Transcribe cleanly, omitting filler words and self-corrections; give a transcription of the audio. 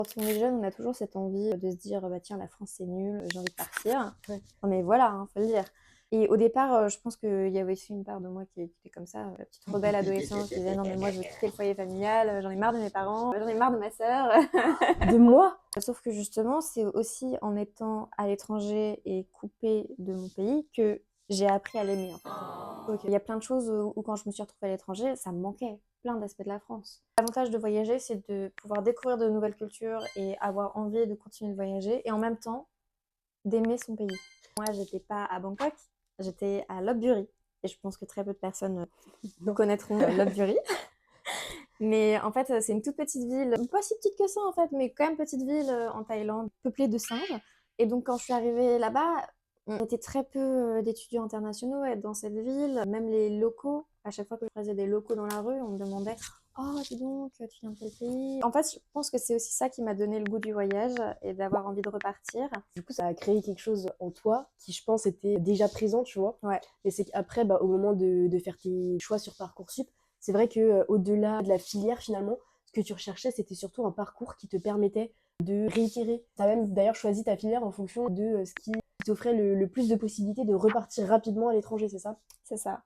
Quand on est jeune, on a toujours cette envie de se dire bah tiens, la France c'est nul, j'ai envie de partir. Ouais. Non mais voilà, hein, faut le dire. Et au départ, je pense qu'il y avait aussi une part de moi qui était comme ça, la petite rebelle adolescente qui disait non mais moi je veux quitter le foyer familial, j'en ai marre de mes parents, j'en ai marre de ma sœur. De moi? Sauf que justement, c'est aussi en étant à l'étranger et coupée de mon pays que j'ai appris à l'aimer en fait. Ok. Il y a plein de choses où quand je me suis retrouvée à l'étranger, ça me manquait, plein d'aspects de la France. L'avantage de voyager, c'est de pouvoir découvrir de nouvelles cultures et avoir envie de continuer de voyager et en même temps d'aimer son pays. Moi, j'étais pas à Bangkok, j'étais à Lopburi et je pense que très peu de personnes Non. connaîtront Lopburi. Mais en fait, c'est une toute petite ville, pas si petite que ça en fait, mais quand même petite ville en Thaïlande, peuplée de singes. Et donc quand je suis arrivée là-bas, on était très peu d'étudiants internationaux à être dans cette ville. Même les locaux, à chaque fois que je croisais des locaux dans la rue, on me demandait «Oh, dis donc, tu viens de quel pays?» En fait, je pense que c'est aussi ça qui m'a donné le goût du voyage et d'avoir envie de repartir. Du coup, ça a créé quelque chose en toi qui, je pense, était déjà présent, tu vois. Ouais, Et c'est qu'après, au moment de faire tes choix sur Parcoursup, c'est vrai que au-delà de la filière, finalement, ce que tu recherchais, c'était surtout un parcours qui te permettait de réitérer. Tu as même d'ailleurs choisi ta filière en fonction de ce qui t'offrait le plus de possibilités de repartir rapidement à l'étranger, c'est ça? c'est ça.